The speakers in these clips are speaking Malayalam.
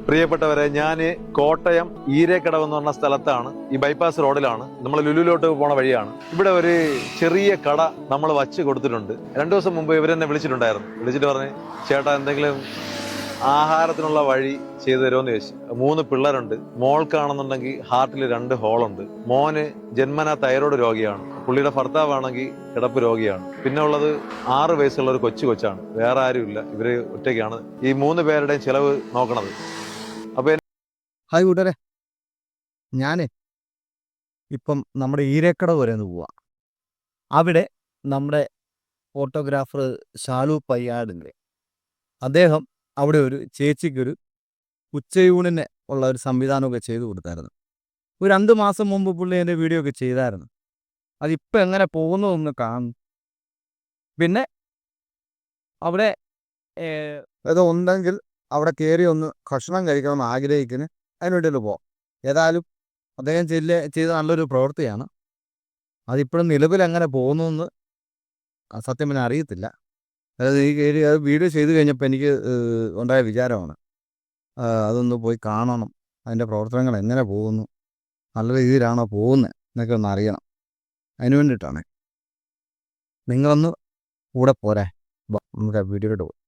പ്രിയപ്പെട്ടവരെ, ഞാൻ കോട്ടയം ഈരേക്കടവ് എന്ന് പറഞ്ഞ സ്ഥലത്താണ്. ഈ ബൈപ്പാസ് റോഡിലാണ്. നമ്മൾ ലുലുലോട്ട് പോണ വഴിയാണ്. ഇവിടെ ഒരു ചെറിയ കട നമ്മൾ വച്ച് കൊടുത്തിട്ടുണ്ട്. 2 ദിവസം മുമ്പ് ഇവരെന്നെ വിളിച്ചിട്ട് പറഞ്ഞ്, ചേട്ടാ എന്തെങ്കിലും ആഹാരത്തിനുള്ള വഴി ചെയ്തു തരുമെന്ന് ചോദിച്ചു. 3 പിള്ളേരുണ്ട്. മോൾക്കാണെന്നുണ്ടെങ്കിൽ ഹാർട്ടിൽ 2 ഹോളുണ്ട്. മോന് ജന്മനാ തൈറോയ്ഡ് രോഗിയാണ്. പുള്ളിയുടെ ഭർത്താവാണെങ്കിൽ കിടപ്പ് രോഗിയാണ്. പിന്നെ ഉള്ളത് 6 വയസ്സുള്ള ഒരു കൊച്ചാണ്. വേറെ ആരുമില്ല. ഇവര് ഒറ്റയ്ക്കാണ് ഈ 3 പേരുടെയും ചെലവ് നോക്കണത്. അപ്പൊ ഹായ് കൂട്ടരെ, ഞാൻ ഇപ്പം നമ്മുടെ ഈരേക്കടവ് വരെ ഒന്ന് പോവാം. അവിടെ നമ്മുടെ ഫോട്ടോഗ്രാഫർ ഷാലു പയ്യാടിൻ്റെ അദ്ദേഹം അവിടെ ഒരു ചേച്ചിക്കൊരു ഉച്ചയൂണിന് ഉള്ള ഒരു സംവിധാനമൊക്കെ ചെയ്തു കൊടുത്തായിരുന്നു. ഒരു 2 മാസം മുമ്പ് പുള്ളി എൻ്റെ വീഡിയോ ഒക്കെ ചെയ്തായിരുന്നു. അതിപ്പോൾ എങ്ങനെ പോകുന്നതൊന്ന് കാണും. പിന്നെ അവിടെ ഏതോ ഉണ്ടെങ്കിൽ അവിടെ കയറി ഒന്ന് ഭക്ഷണം കഴിക്കണമെന്ന് ആഗ്രഹിക്കുന്നു. അതിനുവേണ്ടിയിട്ട് പോകാം. ഏതായാലും അദ്ദേഹം ചെയ്ത നല്ലൊരു പ്രവൃത്തിയാണ്. അതിപ്പോഴും നിലവിൽ എങ്ങനെ പോകുന്നു സത്യം പറഞ്ഞാൽ അറിയത്തില്ല. അതായത് ഈ വീഡിയോ ചെയ്ത് കഴിഞ്ഞപ്പോൾ എനിക്ക് ഉണ്ടായ വിചാരമാണ്, അതൊന്ന് പോയി കാണണം. അതിൻ്റെ പ്രവർത്തനങ്ങൾ എങ്ങനെ പോകുന്നു, നല്ല രീതിയിലാണോ പോകുന്നത് എന്നൊക്കെ ഒന്ന് അറിയണം. അതിന് വേണ്ടിയിട്ടാണ്. നിങ്ങളൊന്ന് കൂടെ പോരെ, നമുക്ക് വീഡിയോയിലോട്ട് പോകും.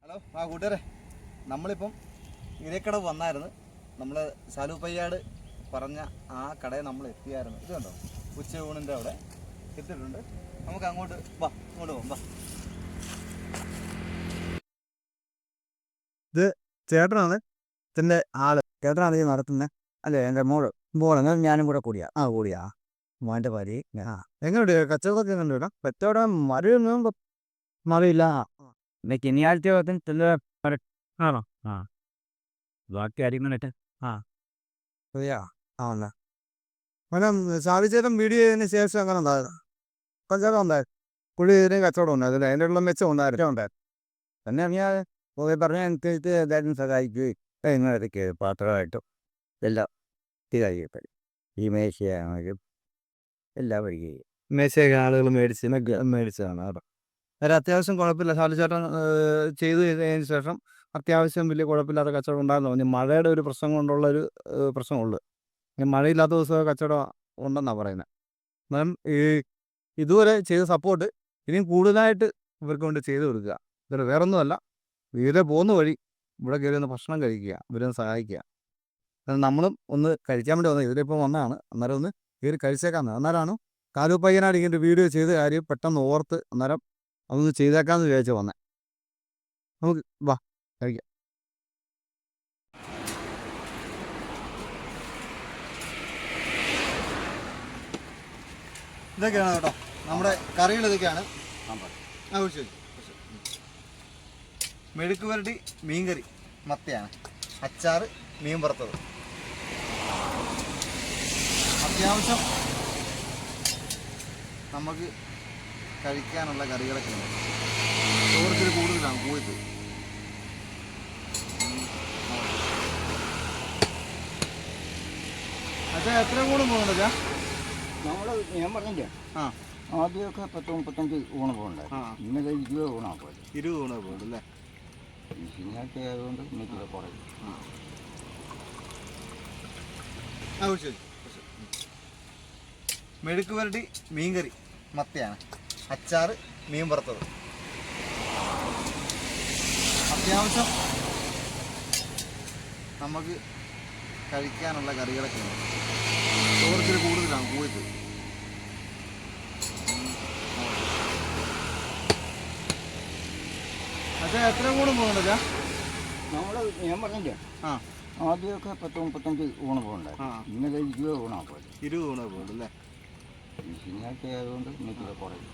ഹലോ കൂട്ടുകാരെ, നമ്മളിപ്പം ഇരക്കടവ് വന്നായിരുന്നു. നമ്മൾ ഷാലു പയ്യാട് പറഞ്ഞ ആ കടയിൽ നമ്മൾ എത്തിയായിരുന്നു. ഇത് കണ്ടോ, ഉച്ചയൂണിൻ്റെ അവിടെ എത്തിയിട്ടുണ്ട്. നമുക്ക് അങ്ങോട്ട് പോകാം. ഇത് ചേട്ടനാണ് ഇതിൻ്റെ ആള്. ചേട്ടനാണ് ഇത് നടത്തുന്നത് അല്ലേ? എൻ്റെ മോള് ഞാനും കൂടെ കൂടിയാ മോൻ്റെ പരി. എങ്ങനെയുണ്ട് കച്ചവടമൊക്കെ? എങ്ങനെയുണ്ട്? പെറ്റോടെ മറിയൊന്നും മറിയില്ല. ശനിയാഴ്ച ആണോ? ബാക്കി അരിമണിട്ട് ആണല്ലേ. മേഡം, സാവിച്ചേട്ടൻ വീഡിയോ ചെയ്തതിന് ശേഷം അങ്ങനെ ഉണ്ടായിരുന്നു? കച്ചവടം ഉണ്ടായിരുന്നു. പുള്ളി ഇതിന് കച്ചവടം ഉണ്ടായിരുന്നു. അതിൻ്റെ ഉള്ള മെച്ചം ഉണ്ടായിരുന്നു. തന്നെ ഞാൻ പറഞ്ഞ അനുസരിച്ച് എല്ലാവരും സഹായിക്കുകയും ഇങ്ങനെയൊക്കെ പാത്രമായിട്ടും എല്ലാം ഇതായി ഈ മേശയാണെങ്കിലും എല്ലാം വരികയും മേശയൊക്കെ ആളുകൾ മേടിച്ചതാണ് കേട്ടോ. ഒരു അത്യാവശ്യം കുഴപ്പമില്ല. സാലിച്ചേട്ടൻ ചെയ്തു കഴിഞ്ഞതിന് ശേഷം അത്യാവശ്യം വലിയ കുഴപ്പമില്ലാത്ത കച്ചവടം ഉണ്ടായിരുന്നു. ഇനി മഴയുടെ ഒരു പ്രശ്നം കൊണ്ടുള്ളൊരു പ്രശ്നമുള്ളൂ. ഇനി മഴയില്ലാത്ത ദിവസം കച്ചവടം ഉണ്ടെന്നാണ് പറയുന്നത്. എന്നാലും ഇതുവരെ ചെയ്ത സപ്പോർട്ട് ഇനിയും കൂടുതലായിട്ട് ഇവർക്ക് കൊണ്ട് ചെയ്തു കൊടുക്കുക. ഇതൊരു വേറൊന്നുമല്ല, വീട്ടിൽ പോകുന്ന വഴി ഇവിടെ കയറി ഒന്ന് ഭക്ഷണം കഴിക്കുക, ഇവരൊന്ന് സഹായിക്കുക. നമ്മളും ഒന്ന് കഴിക്കാൻ വേണ്ടി വന്നത്. ഇതിലിപ്പോൾ വന്നതാണ്. അന്നേരം ഒന്ന് കയറി കഴിച്ചേക്കാമെന്ന്. അന്നേരമാണ് ഷാലു പയ്യനാട് ഇങ്ങനെ വീഡിയോ ചെയ്ത കാര്യം പെട്ടെന്ന് ഓർത്ത് അന്നേരം അതൊന്ന് ചെയ്തേക്കാമെന്ന് വിചാരിച്ച് വന്നേ. നമുക്ക് കഴിക്കാം. ഇതൊക്കെയാണ് കേട്ടോ നമ്മുടെ കറികൾ. ഇതൊക്കെയാണ് മെഴുക്ക് പുരട്ടി, മീൻകറി, മത്തയാണ്, അച്ചാറ്, മീൻ വറുത്തത്. അത്യാവശ്യം നമുക്ക് കഴിക്കാനുള്ള കറികളൊക്കെ ഉണ്ട്. ചോറത്തിൽ കൂടുതലാണ് കൂടിപ്പോയി. അച്ഛാ എത്ര കൂടെ പോകുന്നുണ്ട്? ഞാൻ പറഞ്ഞില്ലേ, ആദ്യമൊക്കെ 10-35 ഊണ് പോകുന്നുണ്ടായിരുന്നു. ഇന്നലെ 20 ഊണാണ് പോയത്. 20 ഊണ് പോകുന്നുണ്ട് അല്ലേ? ശനിയാഴ്ച ആയതുകൊണ്ട് ഇന്നത്തെ കുറയും. മെഴുക്ക് പുരട്ടി, മീൻകറി, മത്തയാണ്, അച്ചാറ്, മീൻ വറുത്തത്. അത്യാവശ്യം നമുക്ക് കഴിക്കാനുള്ള കറികളൊക്കെ ഉണ്ട്. ചോറത്തിൽ കൂടുതലാണ് കൂടിപ്പോയി. അച്ഛാ എത്ര കൂടെ പോകുന്നുണ്ട്? ഞാൻ പറഞ്ഞില്ലേ, ആദ്യമൊക്കെ 10-35 ഊണ് പോകുന്നുണ്ടായിരുന്നു. ഇന്നലെ 20 ഊണാണ് പോയത്. 20 ഊണ് പോകുന്നുണ്ട് അല്ലേ? ശനിയാഴ്ച ആയതുകൊണ്ട് ഇന്നത്തെ കുറയും.